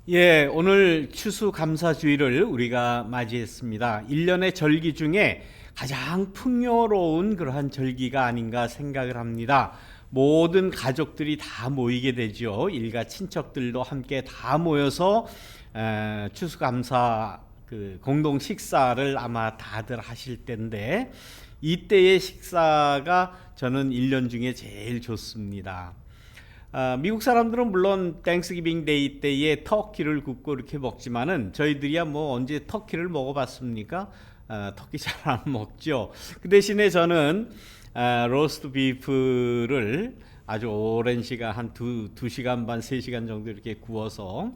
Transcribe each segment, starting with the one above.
예, 오늘 추수감사주의를 우리가 맞이했습니다. 1년의 절기 중에 가장 풍요로운 그러한 절기가 아닌가 생각을 합니다. 모든 가족들이 다 모이게 되죠. 일가 친척들도 함께 다 모여서 추수감사 공동 식사를 아마 다들 하실 텐데, 이때의 식사가 저는 1년 중에 제일 좋습니다. 미국 사람들은 물론 땡스기빙 데이 때에 터키를 굽고 이렇게 먹지만은 저희들이야 뭐 언제 터키를 먹어봤습니까? 터키 잘 안 먹죠. 그 대신에 저는 로스트 비프를 아주 오랜 시간 한 2시간 반 3시간 정도 이렇게 구워서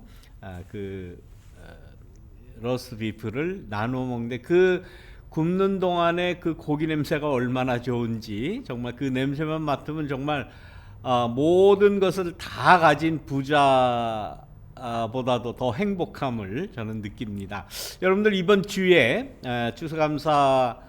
로스트 비프를 나누어 먹는데, 그 굽는 동안에 그 고기 냄새가 얼마나 좋은지, 정말 그 냄새만 맡으면 정말 모든 것을 다 가진 부자보다도 더 행복함을 저는 느낍니다. 여러분들 이번 주에 추수감사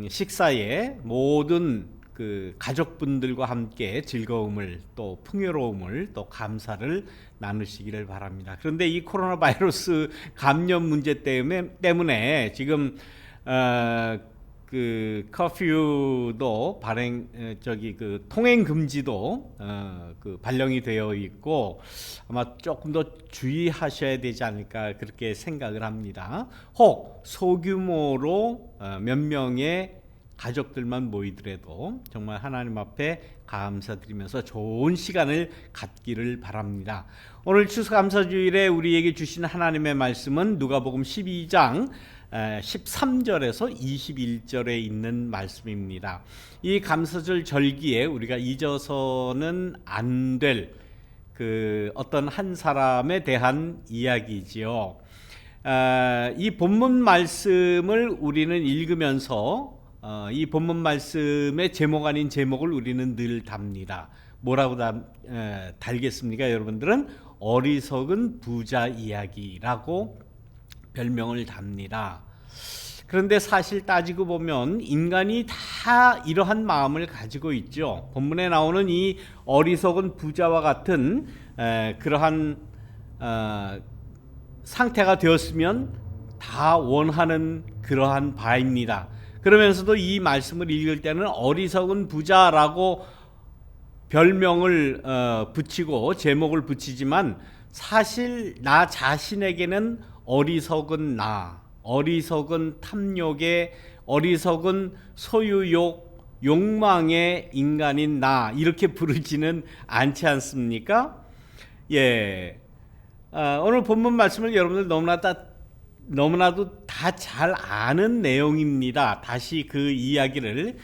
식사에 모든 그 가족분들과 함께 즐거움을, 또 풍요로움을, 또 감사를 나누시기를 바랍니다. 그런데 이 코로나 바이러스 감염 문제 때문에 지금 커퓨도 통행 금지도 발령이 되어 있고, 아마 조금 더 주의하셔야 되지 않을까 그렇게 생각을 합니다. 혹 소규모로 몇 명의 가족들만 모이더라도 정말 하나님 앞에 감사드리면서 좋은 시간을 갖기를 바랍니다. 오늘 추수감사주일에 우리에게 주신 하나님의 말씀은 누가복음 12장 13절에서 21절에 있는 말씀입니다. 이 감사절 절기에 우리가 잊어서는 안 될 어떤 한 사람에 대한 이야기지요. 이 본문 말씀을 우리는 읽으면서 이 본문 말씀의 제목 아닌 제목을 우리는 늘 답니다. 뭐라고 달겠습니까? 여러분들은 어리석은 부자 이야기라고 별명을 답니다. 그런데 사실 따지고 보면 인간이 다 이러한 마음을 가지고 있죠. 본문에 나오는 이 어리석은 부자와 같은 그러한 상태가 되었으면 다 원하는 그러한 바입니다. 그러면서도 이 말씀을 읽을 때는 어리석은 부자라고 별명을 붙이고 제목을 붙이지만, 사실 나 자신에게는 어리석은 나, 어리석은 탐욕의, 어리석은 소유욕, 욕망의 인간인 나, 이렇게 부르지는 않지 않습니까? 예. 오늘 본문 말씀을 여러분들 너무나도 다 잘 아는 내용입니다. 다시 그 이야기를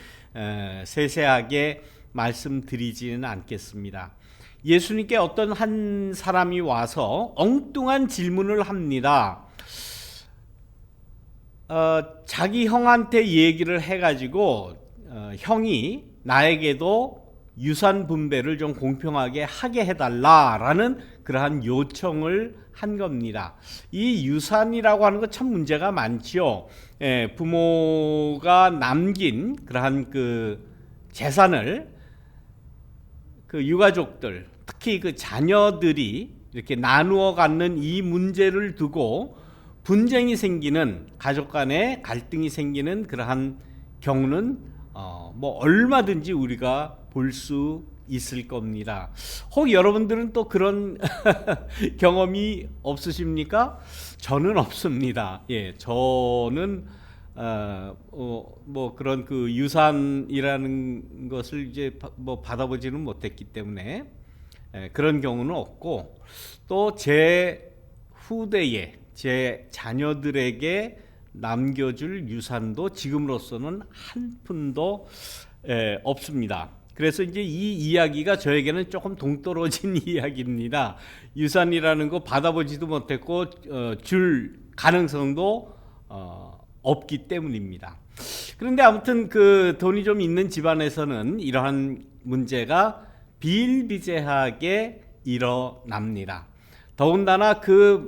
세세하게 말씀드리지는 않겠습니다. 예수님께 어떤 한 사람이 와서 엉뚱한 질문을 합니다. 자기 형한테 얘기를 해가지고 형이 나에게도 유산 분배를 좀 공평하게 하게 해달라라는 그러한 요청을 한 겁니다. 이 유산이라고 하는 것 참 문제가 많죠. 부모가 남긴 그러한 재산을 유가족들, 특히 자녀들이 이렇게 나누어 갖는 이 문제를 두고 분쟁이 생기는, 가족 간에 갈등이 생기는 그러한 경우는 얼마든지 우리가 볼 수 있을 겁니다. 혹 여러분들은 또 그런 경험이 없으십니까? 저는 없습니다. 예, 저는 그런 유산이라는 것을 이제 받아보지는 못했기 때문에 그런 경우는 없고, 또 제 후대에 제 자녀들에게 남겨줄 유산도 지금으로서는 한 푼도 없습니다. 그래서 이제 이 이야기가 저에게는 조금 동떨어진 이야기입니다. 유산이라는 거 받아보지도 못했고 줄 가능성도 없기 때문입니다. 그런데 아무튼 돈이 좀 있는 집안에서는 이러한 문제가 비일비재하게 일어납니다. 더군다나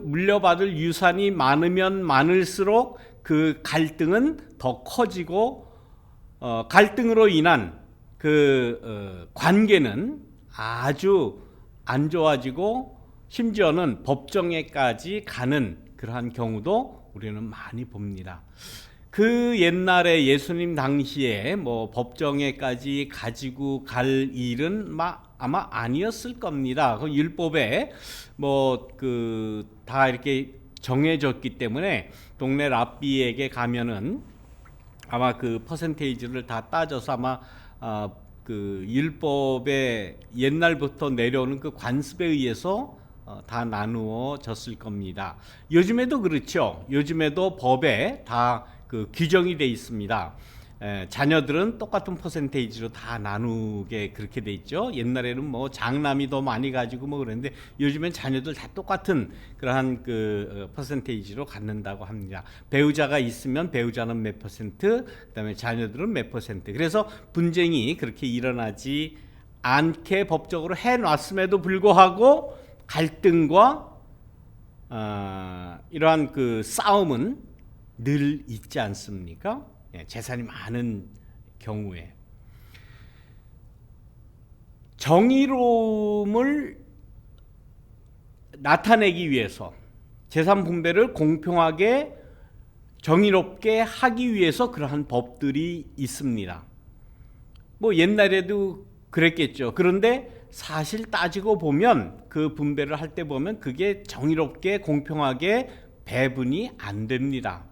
물려받을 유산이 많으면 많을수록 그 갈등은 더 커지고, 갈등으로 인한 관계는 아주 안 좋아지고 심지어는 법정에까지 가는 그러한 경우도 우리는 많이 봅니다. 그 옛날에 예수님 당시에 뭐 법정에까지 가지고 갈 일은 아마 아니었을 겁니다. 그 율법에 뭐 그 다 이렇게 정해졌기 때문에 동네 랍비에게 가면은 아마 그 퍼센테이지를 다 따져서 아마 그 율법에 옛날부터 내려오는 그 관습에 의해서 다 나누어졌을 겁니다. 요즘에도 그렇죠. 요즘에도 법에 다 그 규정이 돼 있습니다. 자녀들은 똑같은 퍼센테이지로 다 나누게 그렇게 돼 있죠. 옛날에는 뭐 장남이 더 많이 가지고 뭐 그랬는데 요즘엔 자녀들 다 똑같은 그러한 그 퍼센테이지로 갖는다고 합니다. 배우자가 있으면 배우자는 몇 퍼센트, 그다음에 자녀들은 몇 퍼센트. 그래서 분쟁이 그렇게 일어나지 않게 법적으로 해놨음에도 불구하고 갈등과 이러한 그 싸움은 늘 있지 않습니까? 재산이 많은 경우에 정의로움을 나타내기 위해서 재산 분배를 공평하게 정의롭게 하기 위해서 그러한 법들이 있습니다. 뭐 옛날에도 그랬겠죠. 그런데 사실 따지고 보면 그 분배를 할 때 보면 그게 정의롭게 공평하게 배분이 안 됩니다.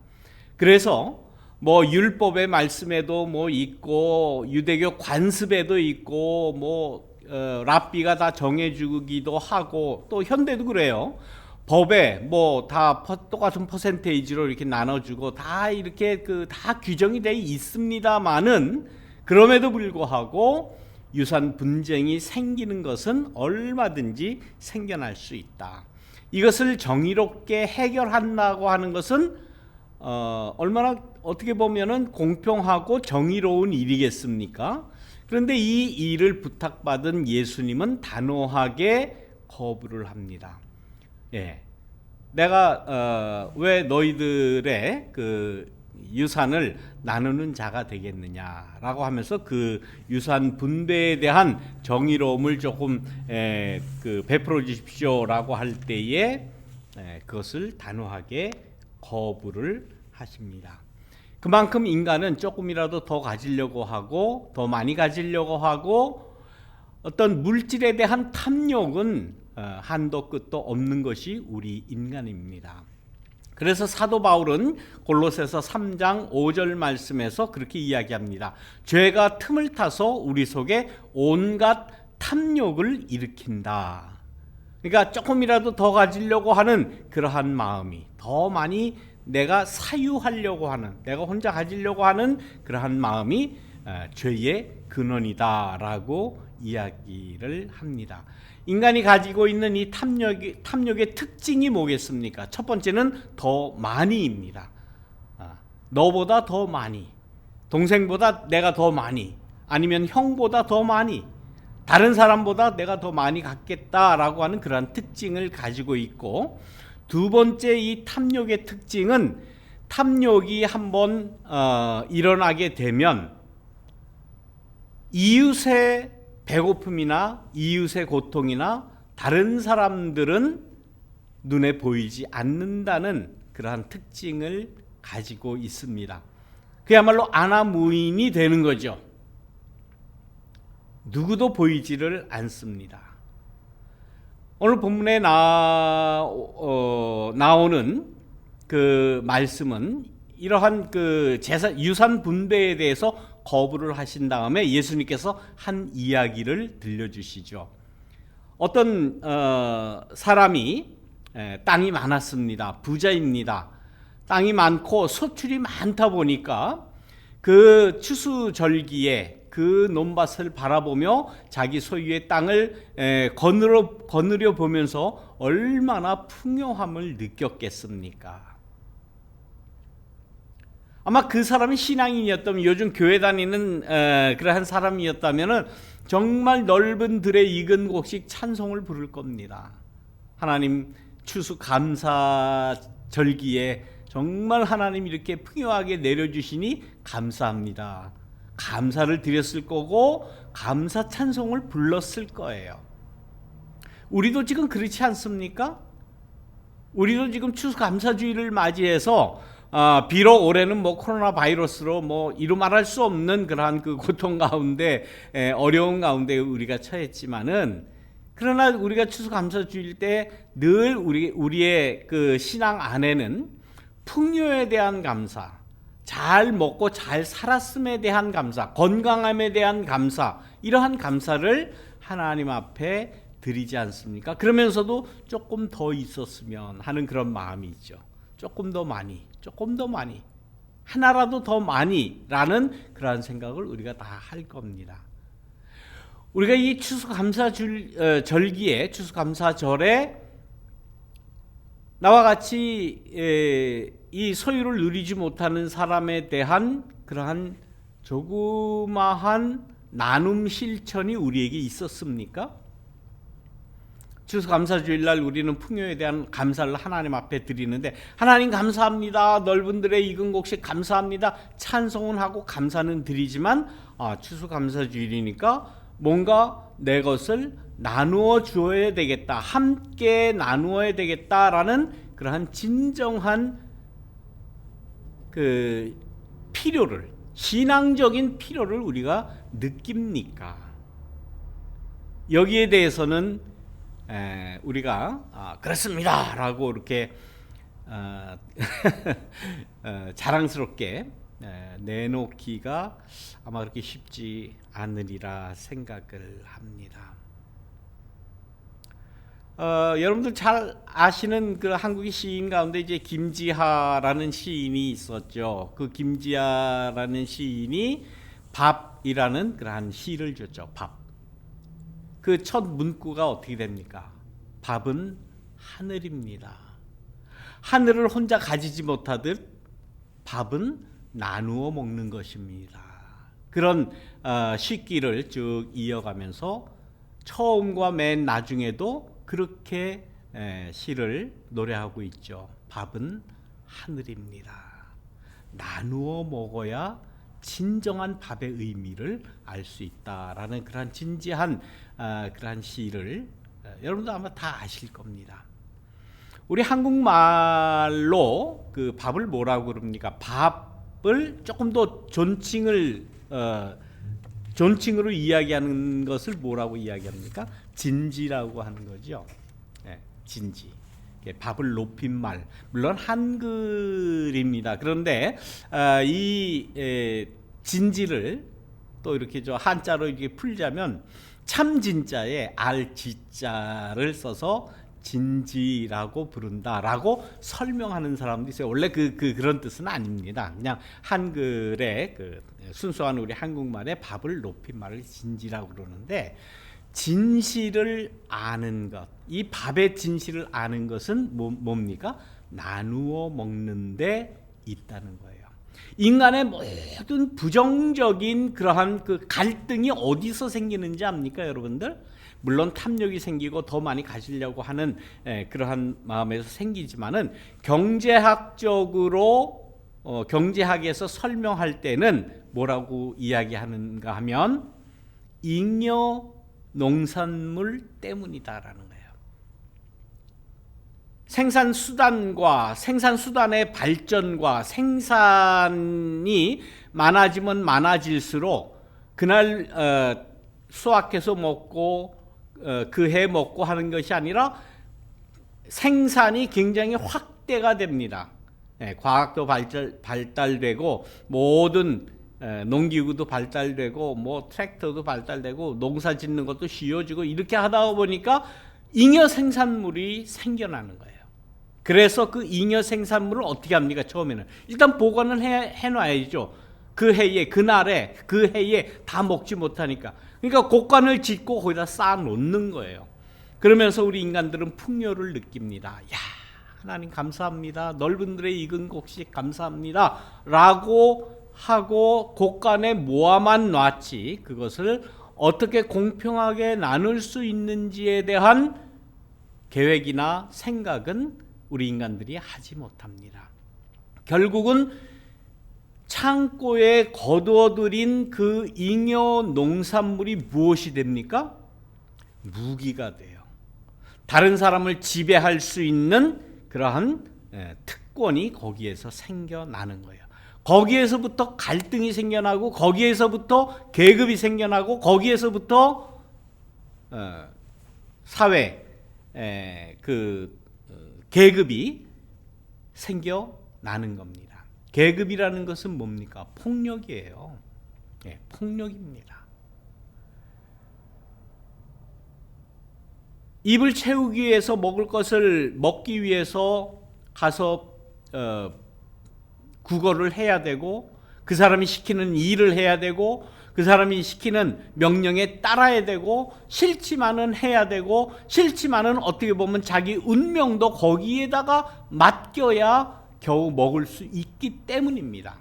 그래서 뭐 율법의 말씀에도 뭐 있고 유대교 관습에도 있고 뭐 랍비가 다 정해주기도 하고 또 현대도 그래요. 법에 뭐 다 똑같은 퍼센테이지로 이렇게 나눠주고 다 이렇게 다 규정이 돼 있습니다만은 그럼에도 불구하고 유산 분쟁이 생기는 것은 얼마든지 생겨날 수 있다. 이것을 정의롭게 해결한다고 하는 것은 얼마나 어떻게 보면은 공평하고 정의로운 일이겠습니까? 그런데 이 일을 부탁받은 예수님은 단호하게 거부를 합니다. 예, 내가 왜 너희들의 그 유산을 나누는 자가 되겠느냐라고 하면서 그 유산 분배에 대한 정의로움을 조금 그 베풀어 주십시오라고 할 때에 그것을 단호하게 거부를 하십니다. 그만큼 인간은 조금이라도 더 가지려고 하고 더 많이 가지려고 하고 어떤 물질에 대한 탐욕은 한도 끝도 없는 것이 우리 인간입니다. 그래서 사도 바울은 골로새서 3장 5절 말씀에서 그렇게 이야기합니다. 죄가 틈을 타서 우리 속에 온갖 탐욕을 일으킨다. 그러니까 조금이라도 더 가지려고 하는 그러한 마음이, 더 많이 내가 사유하려고 하는, 내가 혼자 가지려고 하는 그러한 마음이 죄의 근원이다라고 이야기를 합니다. 인간이 가지고 있는 이 탐욕의 특징이 뭐겠습니까? 첫 번째는 더 많이입니다. 너보다 더 많이, 동생보다 내가 더 많이, 아니면 형보다 더 많이, 다른 사람보다 내가 더 많이 갖겠다라고 하는 그런 특징을 가지고 있고, 두 번째 이 탐욕의 특징은 탐욕이 한번 일어나게 되면 이웃의 배고픔이나 이웃의 고통이나 다른 사람들은 눈에 보이지 않는다는 그러한 특징을 가지고 있습니다. 그야말로 아나무인이 되는 거죠. 누구도 보이지를 않습니다. 오늘 본문에 나오는 그 말씀은 이러한 그 유산 분배에 대해서 거부를 하신 다음에 예수님께서 한 이야기를 들려주시죠. 어떤 사람이 땅이 많았습니다. 부자입니다. 땅이 많고 소출이 많다 보니까 그 추수절기에 그 논밭을 바라보며 자기 소유의 땅을 거느려 보면서 얼마나 풍요함을 느꼈겠습니까? 아마 그 사람이 신앙인이었다면, 요즘 교회 다니는 그러한 사람이었다면 정말 넓은 들에 익은 곡식 찬송을 부를 겁니다. 하나님 추수 감사 절기에 정말 하나님 이렇게 풍요하게 내려주시니 감사합니다. 감사를 드렸을 거고 감사 찬송을 불렀을 거예요. 우리도 지금 그렇지 않습니까? 우리도 지금 추수감사주의를 맞이해서 비록 올해는 뭐 코로나 바이러스로 뭐 이루 말할 수 없는 그러한 그 고통 가운데 어려운 가운데 우리가 처했지만은, 그러나 우리가 추수감사주일 때 늘 우리의 그 신앙 안에는 풍요에 대한 감사, 잘 먹고 잘 살았음에 대한 감사, 건강함에 대한 감사, 이러한 감사를 하나님 앞에 드리지 않습니까? 그러면서도 조금 더 있었으면 하는 그런 마음이 있죠. 조금 더 많이, 하나라도 더 많이라는 그러한 생각을 우리가 다 할 겁니다. 우리가 이 추수감사절기에, 추수감사절에 나와 같이 이 소유를 누리지 못하는 사람에 대한 그러한 조그마한 나눔 실천이 우리에게 있었습니까? 추수감사주일날 우리는 풍요에 대한 감사를 하나님 앞에 드리는데, 하나님 감사합니다, 넓은들의 익은 곡식 감사합니다, 찬송은 하고 감사는 드리지만 추수감사주일이니까 뭔가 내 것을 나누어 주어야 되겠다, 함께 나누어야 되겠다라는 그러한 진정한 그 필요를, 신앙적인 필요를 우리가 느낍니까? 여기에 대해서는 우리가 그렇습니다 라고 이렇게 자랑스럽게 내놓기가 아마 그렇게 쉽지 않으리라 생각을 합니다. 여러분들 잘 아시는 그 한국의 시인 가운데 이제 김지하라는 시인이 있었죠. 그 김지하라는 시인이 밥이라는 그러한 시를 줬죠. 밥. 그 첫 문구가 어떻게 됩니까? 밥은 하늘입니다. 하늘을 혼자 가지지 못하듯 밥은 나누어 먹는 것입니다. 그런 시기를 쭉 이어가면서 처음과 맨 나중에도 그렇게 시를 노래하고 있죠. 밥은 하늘입니다. 나누어 먹어야 진정한 밥의 의미를 알 수 있다라는 그러한 진지한 그러한 시를 여러분도 아마 다 아실 겁니다. 우리 한국말로 그 밥을 뭐라고 그럽니까? 밥을 조금 더 존칭으로 이야기하는 것을 뭐라고 이야기합니까? 진지라고 하는 거죠. 진지. 밥을 높인 말. 물론 한글입니다. 그런데 이 진지를 또 이렇게 한자로 이렇게 풀자면 참 진짜에 알지자를 써서 진지라고 부른다라고 설명하는 사람도 있어요. 원래 그런 뜻은 아닙니다. 그냥 한글의 그 순수한 우리 한국말의 밥을 높인 말을 진지라고 그러는데, 진실을 아는 것, 이 밥의 진실을 아는 것은 뭡니까? 나누어 먹는데 있다는 거예요. 인간의 모든 부정적인 그러한 그 갈등이 어디서 생기는지 압니까, 여러분들? 물론 탐욕이 생기고 더 많이 가지려고 하는 그러한 마음에서 생기지만은, 경제학적으로 경제학에서 설명할 때는 뭐라고 이야기하는가 하면 잉여 농산물 때문이다라는 거예요. 생산수단과 생산수단의 발전과 생산이 많아지면 많아질수록 그날 수확해서 먹고 그 해 먹고 하는 것이 아니라 생산이 굉장히 확대가 됩니다. 과학도 발달되고 모든 농기구도 발달되고 뭐 트랙터도 발달되고 농사 짓는 것도 쉬워지고 이렇게 하다 보니까 잉여 생산물이 생겨나는 거예요. 그래서 그 잉여 생산물을 어떻게 합니까? 처음에는 일단 보관을 해놔야죠. 그 해에, 그날에, 그 해에 다 먹지 못하니까. 그러니까 곡간을 짓고 거기다 쌓아 놓는 거예요. 그러면서 우리 인간들은 풍요를 느낍니다. 야, 하나님 감사합니다. 넓은들의 익은 곡식 감사합니다. 라고 하고 곡간에 모아만 놨지, 그것을 어떻게 공평하게 나눌 수 있는지에 대한 계획이나 생각은 우리 인간들이 하지 못합니다. 결국은 창고에 거두어들인 그 잉여 농산물이 무엇이 됩니까? 무기가 돼요. 다른 사람을 지배할 수 있는 그러한 특권이 거기에서 생겨나는 거예요. 거기에서부터 갈등이 생겨나고, 거기에서부터 계급이 생겨나고, 거기에서부터 사회 계급이 생겨나는 겁니다. 계급이라는 것은 뭡니까? 폭력이에요. 폭력입니다. 입을 채우기 위해서 먹을 것을 먹기 위해서 가서 구걸을 해야 되고, 그 사람이 시키는 일을 해야 되고, 그 사람이 시키는 명령에 따라야 되고, 싫지만은 해야 되고, 싫지만은 어떻게 보면 자기 운명도 거기에다가 맡겨야 겨우 먹을 수 있기 때문입니다.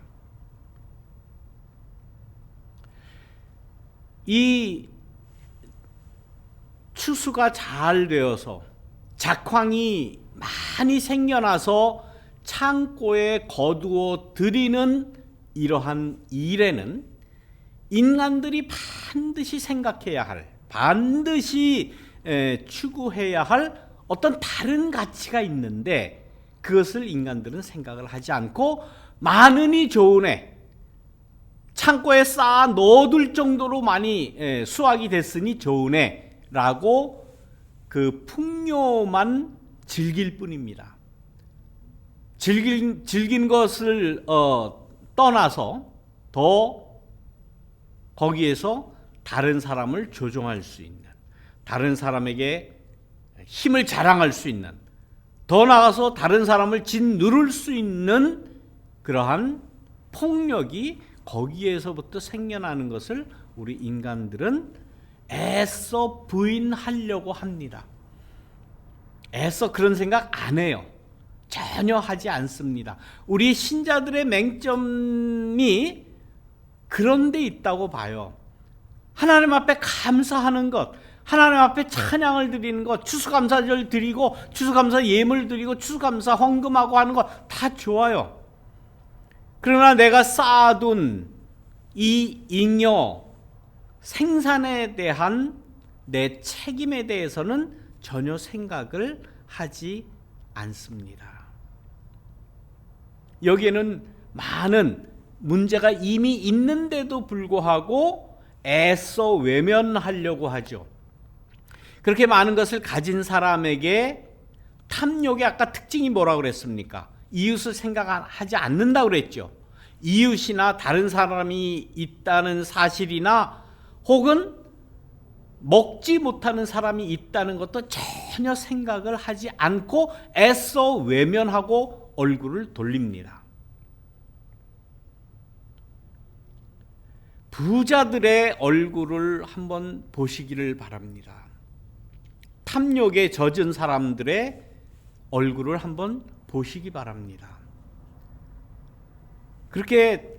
이 추수가 잘 되어서 작황이 많이 생겨나서 창고에 거두어 들이는 이러한 일에는 인간들이 반드시 생각해야 할, 반드시 추구해야 할 어떤 다른 가치가 있는데, 그것을 인간들은 생각을 하지 않고 많으니 좋으네, 창고에 쌓아 넣어둘 정도로 많이 수확이 됐으니 좋으네 라고 그 풍요만 즐길 뿐입니다. 즐긴 것을 떠나서 더 거기에서 다른 사람을 조종할 수 있는, 다른 사람에게 힘을 자랑할 수 있는, 더 나아가서 다른 사람을 짓누를 수 있는 그러한 폭력이 거기에서부터 생겨나는 것을 우리 인간들은 애써 부인하려고 합니다. 애써 그런 생각 안 해요. 전혀 하지 않습니다. 우리 신자들의 맹점이 그런 데 있다고 봐요. 하나님 앞에 감사하는 것, 하나님 앞에 찬양을 드리는 것, 추수감사절 드리고 추수감사 예물 드리고 추수감사 헌금하고 하는 것 다 좋아요. 그러나 내가 쌓아둔 이 잉여 생산에 대한 내 책임에 대해서는 전혀 생각을 하지 않습니다. 여기에는 많은 문제가 이미 있는데도 불구하고 애써 외면하려고 하죠. 그렇게 많은 것을 가진 사람에게 탐욕의 아까 특징이 뭐라고 그랬습니까? 이웃을 생각하지 않는다고 그랬죠. 이웃이나 다른 사람이 있다는 사실이나 혹은 먹지 못하는 사람이 있다는 것도 전혀 생각을 하지 않고 애써 외면하고 얼굴을 돌립니다. 부자들의 얼굴을 한번 보시기를 바랍니다. 탐욕에 젖은 사람들의 얼굴을 한번 보시기 바랍니다. 그렇게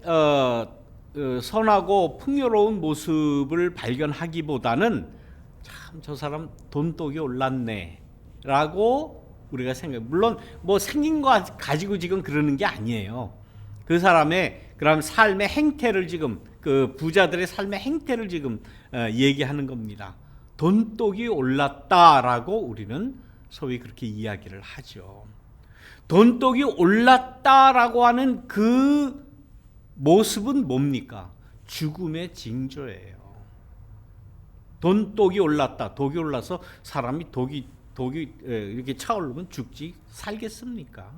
선하고 풍요로운 모습을 발견하기보다는 참 저 사람 돈독이 올랐네 라고 우리가 생각해요. 물론 뭐 생긴 거 가지고 지금 그러는 게 아니에요. 그 사람의 그런 삶의 행태를 지금, 그 부자들의 삶의 행태를 지금 얘기하는 겁니다. 돈독이 올랐다라고 우리는 소위 그렇게 이야기를 하죠. 돈독이 올랐다라고 하는 그 모습은 뭡니까? 죽음의 징조예요. 돈독이 올랐다. 독이 올라서 사람이 독이 이렇게 차오르면 죽지 살겠습니까?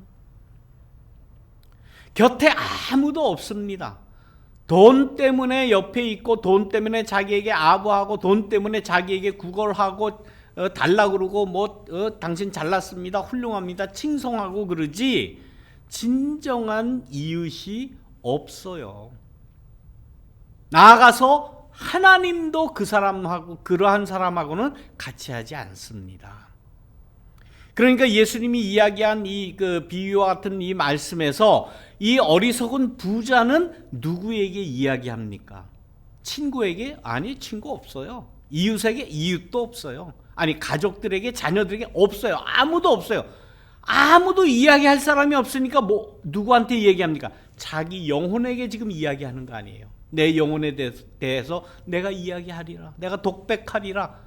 곁에 아무도 없습니다. 돈 때문에 옆에 있고, 돈 때문에 자기에게 아부하고, 돈 때문에 자기에게 구걸하고 달라고 그러고 당신 잘났습니다, 훌륭합니다, 칭송하고 그러지 진정한 이웃이 없어요. 나아가서 하나님도 그 사람하고, 그러한 사람하고는 같이 하지 않습니다. 그러니까 예수님이 이야기한 이 그 비유와 같은 이 말씀에서 이 어리석은 부자는 누구에게 이야기합니까? 친구에게? 아니, 친구 없어요. 이웃에게? 이웃도 없어요. 아니, 가족들에게, 자녀들에게 없어요. 아무도 없어요. 아무도 이야기할 사람이 없으니까 뭐 누구한테 얘기합니까? 자기 영혼에게 지금 이야기하는 거 아니에요. 내 영혼에 대해서 내가 이야기하리라, 내가 독백하리라,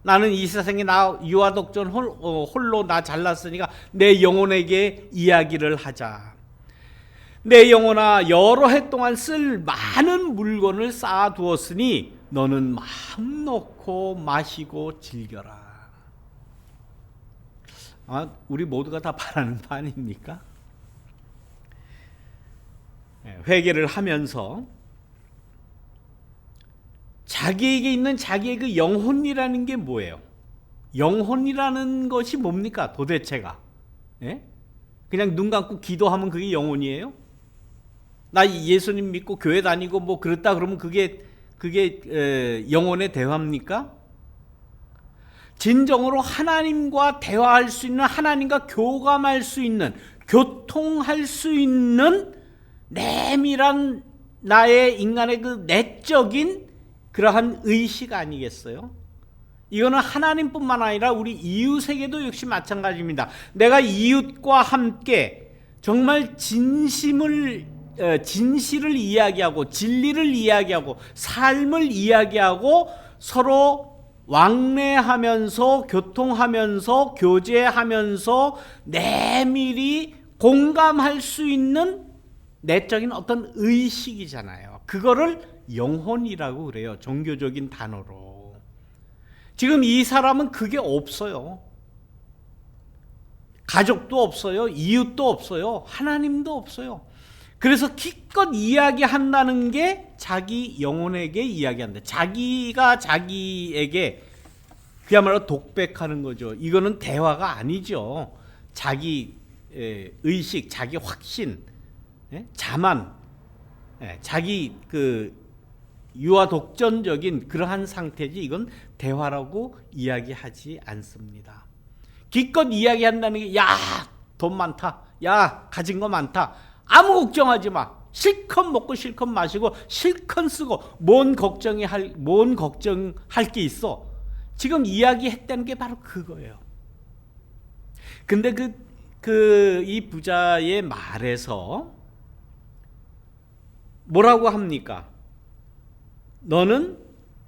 나는 이 세상에 나 유아독존 홀로 나 잘났으니까 내 영혼에게 이야기를 하자. 내 영혼아, 여러 해 동안 쓸 많은 물건을 쌓아두었으니 너는 마음 놓고 마시고 즐겨라. 우리 모두가 다 바라는 바 아닙니까? 회개를 하면서 자기에게 있는 자기의 그 영혼이라는 게 뭐예요? 영혼이라는 것이 뭡니까? 도대체가 그냥 눈 감고 기도하면 그게 영혼이에요? 나 예수님 믿고 교회 다니고 뭐 그렇다 그러면 그게 영혼의 대화입니까? 진정으로 하나님과 대화할 수 있는, 하나님과 교감할 수 있는, 교통할 수 있는 내밀한 나의 인간의 그 내적인 그러한 의식 아니겠어요? 이거는 하나님뿐만 아니라 우리 이웃에게도 역시 마찬가지입니다. 내가 이웃과 함께 정말 진실을 이야기하고 진리를 이야기하고 삶을 이야기하고 서로 왕래하면서 교통하면서 교제하면서 내밀히 공감할 수 있는 내적인 어떤 의식이잖아요. 그거를 영혼이라고 그래요. 종교적인 단어로. 지금 이 사람은 그게 없어요. 가족도 없어요. 이웃도 없어요. 하나님도 없어요. 그래서 기껏 이야기한다는 게 자기 영혼에게 이야기한다. 자기가 자기에게 그야말로 독백하는 거죠. 이거는 대화가 아니죠. 자기 의식, 자기 확신, 자만, 자기 그 유아 독전적인 그러한 상태지 이건 대화라고 이야기하지 않습니다. 기껏 이야기한다는 게 야, 돈 많다. 야, 가진 거 많다. 아무 걱정하지 마. 실컷 먹고 실컷 마시고 실컷 쓰고 뭔 걱정할 게 있어. 지금 이야기했다는 게 바로 그거예요. 근데 이 부자의 말에서 뭐라고 합니까? 너는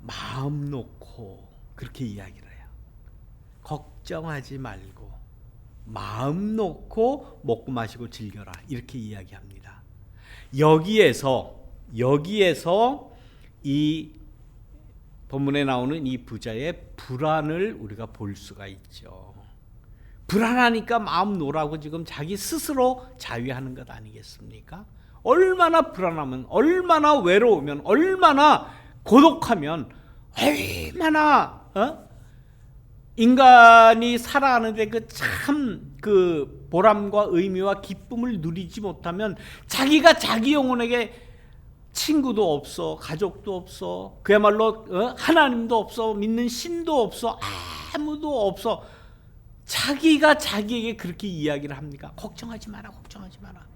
마음 놓고 그렇게 이야기를 해요. 걱정하지 말고 마음 놓고 먹고 마시고 즐겨라 이렇게 이야기합니다. 여기에서 이 본문에 나오는 이 부자의 불안을 우리가 볼 수가 있죠. 불안하니까 마음 놓으라고 지금 자기 스스로 자위하는 것 아니겠습니까? 얼마나 불안하면, 얼마나 외로우면, 얼마나 고독하면, 얼마나 인간이 살아가는데 그 보람과 의미와 기쁨을 누리지 못하면 자기가 자기 영혼에게 친구도 없어, 가족도 없어, 그야말로 하나님도 없어, 믿는 신도 없어, 아무도 없어. 자기가 자기에게 그렇게 이야기를 합니까? 걱정하지 마라, 걱정하지 마라.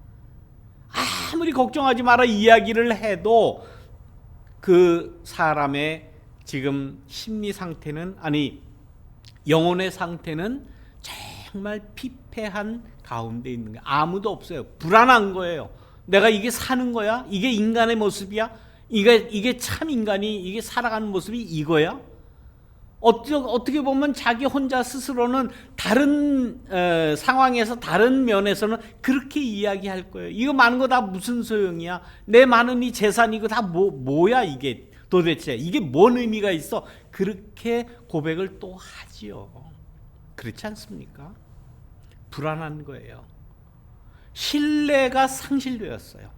아무리 걱정하지 마라 이야기를 해도 그 사람의 지금 심리 상태는, 아니 영혼의 상태는 정말 피폐한 가운데 있는 거예요. 아무도 없어요. 불안한 거예요. 내가 이게 사는 거야? 이게 인간의 모습이야? 이게 참 인간이 이게 살아가는 모습이 이거야? 어떻게 보면 자기 혼자 스스로는 다른 상황에서 다른 면에서는 그렇게 이야기할 거예요. 이거 많은 거 다 무슨 소용이야? 내 많은 이 재산 이거 다 뭐야 이게 도대체? 이게 뭔 의미가 있어? 그렇게 고백을 또 하지요. 그렇지 않습니까? 불안한 거예요. 신뢰가 상실되었어요.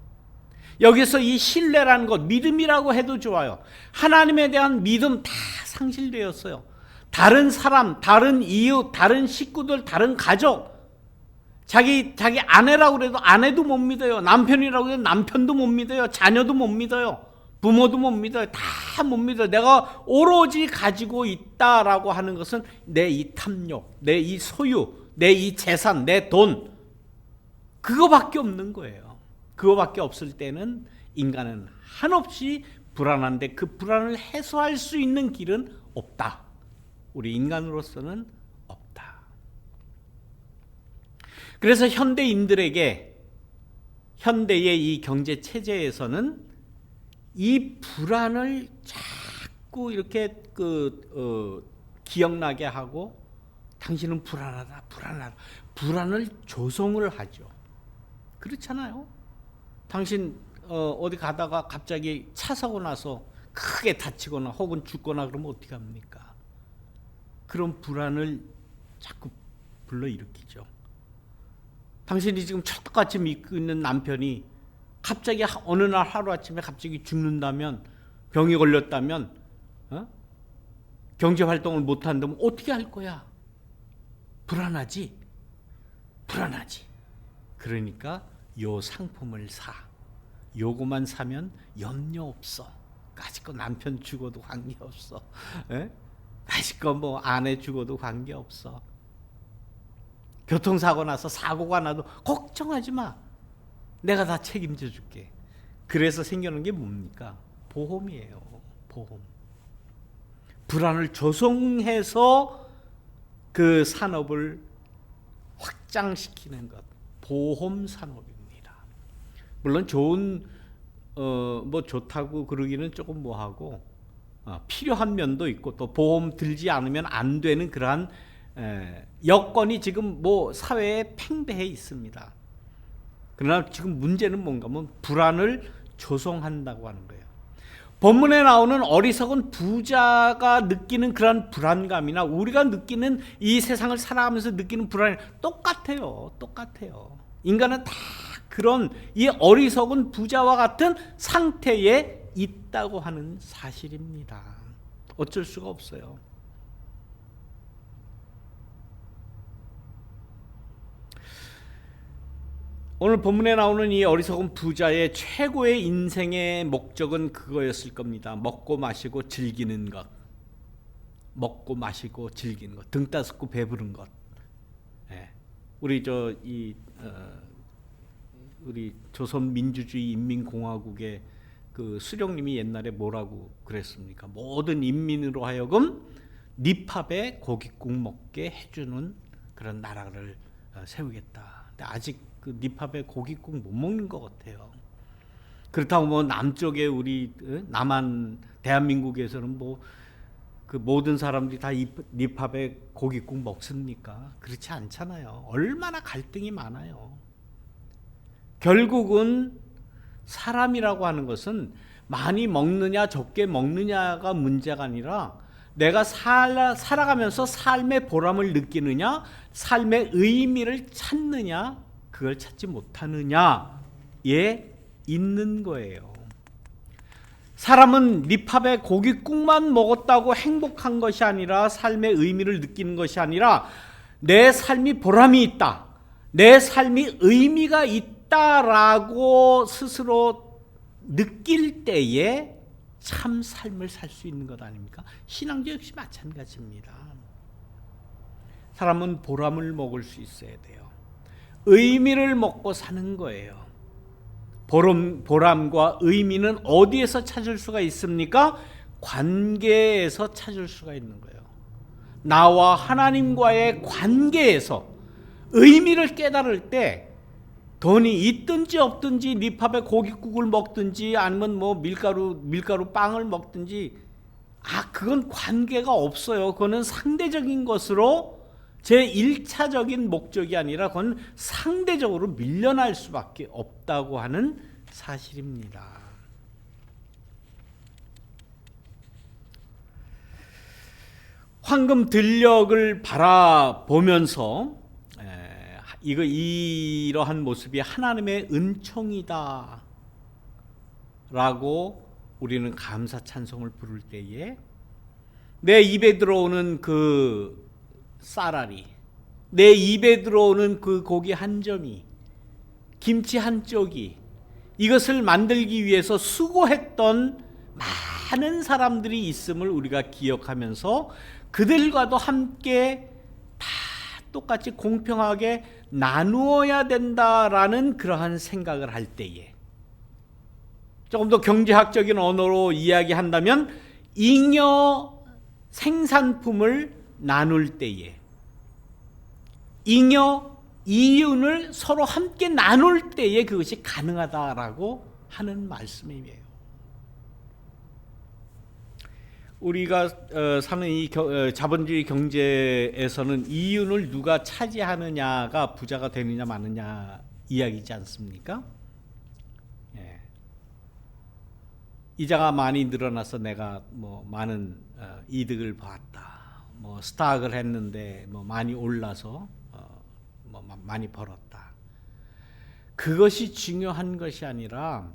여기서 이 신뢰라는 것, 믿음이라고 해도 좋아요. 하나님에 대한 믿음 다 상실되었어요. 다른 사람, 다른 이웃, 다른 식구들, 다른 가족, 자기 아내라고 해도 아내도 못 믿어요. 남편이라고 해도 남편도 못 믿어요. 자녀도 못 믿어요. 부모도 못 믿어요. 다 못 믿어요. 내가 오로지 가지고 있다라고 하는 것은 내 이 탐욕, 내 이 소유, 내 이 재산, 내 돈, 그거밖에 없는 거예요. 그거밖에 없을 때는 인간은 한없이 불안한데 그 불안을 해소할 수 있는 길은 없다. 우리 인간으로서는 없다. 그래서 현대인들에게, 현대의 이 경제 체제에서는 이 불안을 자꾸 이렇게 기억나게 하고 당신은 불안하다, 불안하다. 불안을 조성을 하죠. 그렇잖아요. 당신 어디 가다가 갑자기 차 사고 나서 크게 다치거나 혹은 죽거나 그러면 어떻게 합니까? 그런 불안을 자꾸 불러일으키죠. 당신이 지금 찰떡같이 믿고 있는 남편이 갑자기 어느 날 하루아침에 갑자기 죽는다면, 병이 걸렸다면, 경제활동을 못한다면 어떻게 할 거야? 불안하지? 불안하지. 그러니까 요 상품을 사. 요거만 사면 염려 없어. 까짓거 남편 죽어도 관계없어. 까짓거 뭐 아내 죽어도 관계없어. 교통사고 나서 사고가 나도 걱정하지 마. 내가 다 책임져 줄게. 그래서 생겨난 게 뭡니까? 보험이에요. 보험. 불안을 조성해서 그 산업을 확장시키는 것. 보험 산업입니다. 물론 좋은 뭐 좋다고 그러기는 조금 뭐하고 필요한 면도 있고 또 보험 들지 않으면 안 되는 그러한 여건이 지금 뭐 사회에 팽배해 있습니다. 그러나 지금 문제는 뭔가 하면 불안을 조성한다고 하는 거예요. 본문에 나오는 어리석은 부자가 느끼는 그런 불안감이나 우리가 느끼는 이 세상을 살아가면서 느끼는 불안이 똑같아요. 똑같아요. 인간은 다 그런 이 어리석은 부자와 같은 상태에 있다고 하는 사실입니다. 어쩔 수가 없어요. 오늘 본문에 나오는 이 어리석은 부자의 최고의 인생의 목적은 그거였을 겁니다. 먹고 마시고 즐기는 것. 먹고 마시고 즐기는 것. 등 따숩고 배부른 것. 우리 우리 조선민주주의 인민공화국의 그 수령님이 옛날에 뭐라고 그랬습니까? 모든 인민으로 하여금 니팝에 고깃국 먹게 해주는 그런 나라를 세우겠다. 근데 아직 그 니팝에 고깃국 못 먹는 것 같아요. 그렇다고 뭐 남쪽에 우리 남한 대한민국에서는 뭐 그 모든 사람들이 다 니팝에 고깃국 먹습니까? 그렇지 않잖아요. 얼마나 갈등이 많아요. 결국은 사람이라고 하는 것은 많이 먹느냐 적게 먹느냐가 문제가 아니라 내가 살아가면서 삶의 보람을 느끼느냐, 삶의 의미를 찾느냐, 그걸 찾지 못하느냐에 있는 거예요. 사람은 니팝에 고깃국만 먹었다고 행복한 것이 아니라 삶의 의미를 느끼는 것이 아니라 내 삶이 보람이 있다, 내 삶이 의미가 있다라고 스스로 느낄 때에 참 삶을 살 수 있는 것 아닙니까? 신앙도 역시 마찬가지입니다. 사람은 보람을 먹을 수 있어야 돼요. 의미를 먹고 사는 거예요. 보람과 의미는 어디에서 찾을 수가 있습니까? 관계에서 찾을 수가 있는 거예요. 나와 하나님과의 관계에서 의미를 깨달을 때 돈이 있든지 없든지 니팝에 고깃국을 먹든지 아니면 뭐 밀가루 빵을 먹든지 그건 관계가 없어요. 그거는 상대적인 것으로 제 1차적인 목적이 아니라 그건 상대적으로 밀려날 수밖에 없다고 하는 사실입니다. 황금 들녘을 바라보면서 이러한 모습이 하나님의 은총이다 라고 우리는 감사 찬송을 부를 때에 내 입에 들어오는 그 쌀알이, 내 입에 들어오는 그 고기 한 점이, 김치 한 쪽이, 이것을 만들기 위해서 수고했던 많은 사람들이 있음을 우리가 기억하면서 그들과도 함께 다 똑같이 공평하게 나누어야 된다라는 그러한 생각을 할 때에 조금 더 경제학적인 언어로 이야기한다면 잉여 생산품을 나눌 때에 잉여 이윤을 서로 함께 나눌 때에 그것이 가능하다라고 하는 말씀이에요. 우리가 사는 이 자본주의 경제에서는 이윤을 누가 차지하느냐가 부자가 되느냐 마느냐 이야기지 않습니까? 예. 이자가 많이 늘어나서 내가 뭐 많은 이득을 봤다. 뭐 스탁을 했는데 뭐 많이 올라서 뭐 많이 벌었다. 그것이 중요한 것이 아니라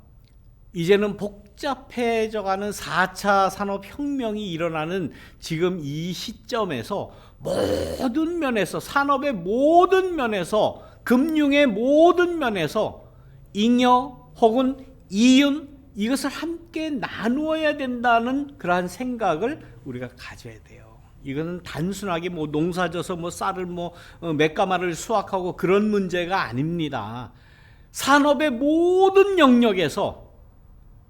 이제는 복잡해져가는 4차 산업혁명이 일어나는 지금 이 시점에서 모든 면에서, 산업의 모든 면에서, 금융의 모든 면에서 잉여 혹은 이윤, 이것을 함께 나누어야 된다는 그러한 생각을 우리가 가져야 돼요. 이거는 단순하게 뭐 농사져서 뭐 쌀을 뭐 몇 가마를 수확하고 그런 문제가 아닙니다. 산업의 모든 영역에서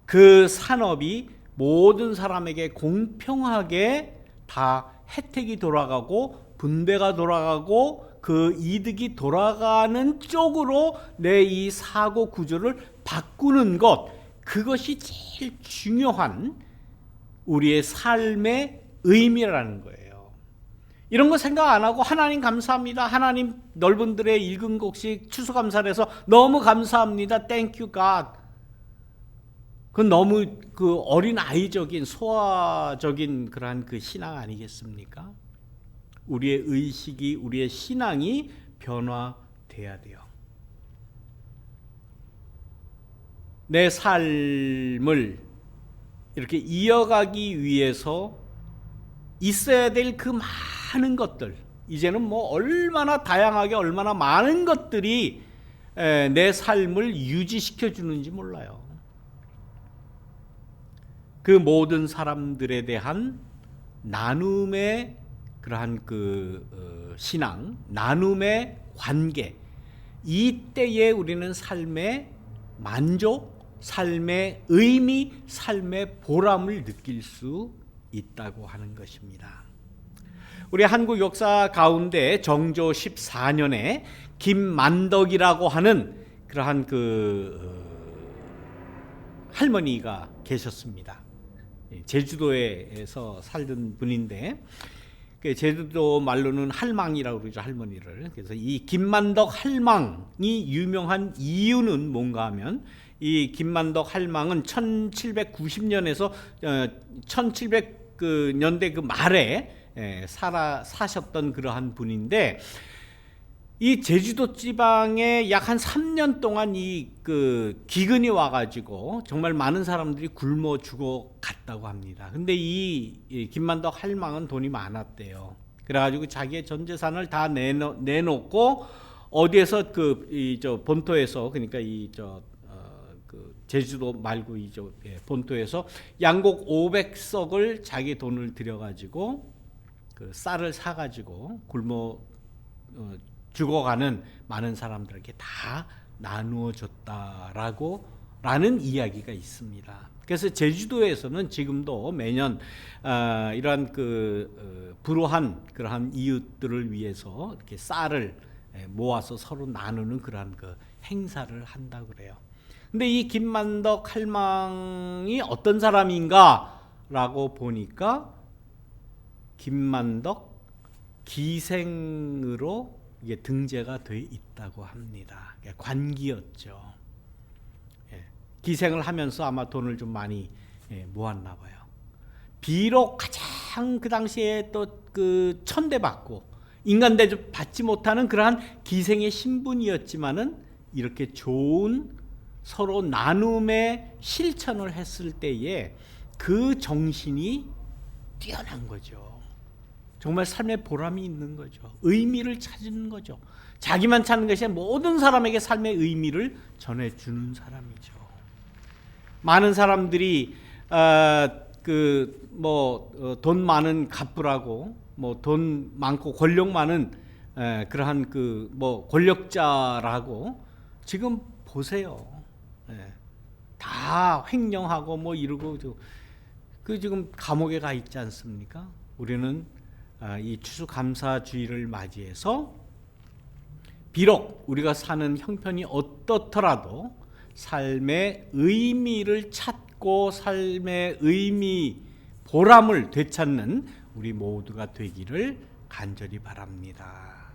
그 산업이 모든 사람에게 공평하게 다 혜택이 돌아가고 분배가 돌아가고 그 이득이 돌아가는 쪽으로 내 이 사고 구조를 바꾸는 것, 그것이 제일 중요한 우리의 삶의 의미라는 거예요. 이런 거 생각 안 하고 하나님 감사합니다. 하나님 넓은들의 읽은 곡식 추수감사를 해서 너무 감사합니다. Thank you God. 그건 너무 그 어린 아이적인 소아적인 그러한 그 신앙 아니겠습니까? 우리의 의식이, 우리의 신앙이 변화돼야 돼요. 내 삶을 이렇게 이어가기 위해서 있어야 될 그 많은 것들, 이제는 뭐 얼마나 다양하게 얼마나 많은 것들이 내 삶을 유지시켜 주는지 몰라요. 그 모든 사람들에 대한 나눔의 그러한 그 신앙, 나눔의 관계, 이때에 우리는 삶의 만족, 삶의 의미, 삶의 보람을 느낄 수 있다고 하는 것입니다. 우리 한국 역사 가운데 정조 14년에 김만덕이라고 하는 그러한 그 할머니가 계셨습니다. 제주도에서 살던 분인데 제주도 말로는 할망이라고 그러죠, 할머니를. 그래서 이 김만덕 할망이 유명한 이유는 뭔가 하면 이 김만덕 할망은 1790년에서 1700년대 그 말에 사셨던 그러한 분인데 이 제주도 지방에 약 한 3년 동안 이 그 기근이 와가지고 정말 많은 사람들이 굶어 죽어 갔다고 합니다. 근데 이 김만덕 할망은 돈이 많았대요. 그래가지고 자기의 전 재산을 다 내놓고 어디에서 저 본토에서, 그러니까 그 제주도 말고 본토에서 양곡 500석을 자기 돈을 들여가지고 그 쌀을 사가지고 굶어 죽어가는 많은 사람들에게 다 나누어 줬다라고 라는 이야기가 있습니다. 그래서 제주도에서는 지금도 매년 이러한 그 불우한 그러한 이웃들을 위해서 이렇게 쌀을 모아서 서로 나누는 그러한 그 행사를 한다고 그래요. 근데 이 김만덕 할망이 어떤 사람인가라고 보니까 김만덕 기생으로 이게 등재가 돼 있다고 합니다. 관기였죠. 기생을 하면서 아마 돈을 좀 많이 모았나 봐요. 비록 가장 그 당시에 또 그 천대받고 인간 대접 받지 못하는 그러한 기생의 신분이었지만은 이렇게 좋은 서로 나눔의 실천을 했을 때에 그 정신이 뛰어난 거죠. 정말 삶의 보람이 있는 거죠. 의미를 찾는 거죠. 자기만 찾는 것이 아니라 모든 사람에게 삶의 의미를 전해주는 사람이죠. 많은 사람들이 돈 많은 갑부라고, 뭐 돈 많고 권력 많은 그러한 권력자라고 지금 보세요. 다 횡령하고 뭐 이러고 그 지금 감옥에 가 있지 않습니까? 우리는 이 추수감사주의를 맞이해서 비록 우리가 사는 형편이 어떻더라도 삶의 의미를 찾고 삶의 의미 보람을 되찾는 우리 모두가 되기를 간절히 바랍니다.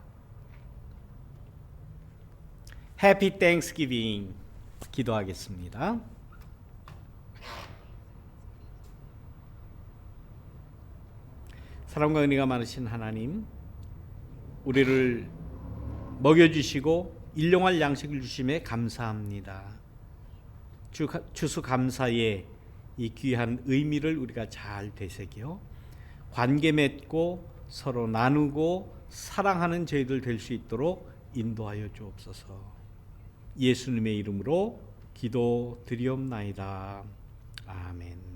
해피 땡스기빙 기도하겠습니다. 사랑과 은혜가 많으신 하나님, 우리를 먹여주시고 일용할 양식을 주심에 감사합니다. 추수감사의 이 귀한 의미를 우리가 잘 되새겨 관계 맺고 서로 나누고 사랑하는 저희들 될 수 있도록 인도하여 주옵소서. 예수님의 이름으로 기도드리옵나이다. 아멘.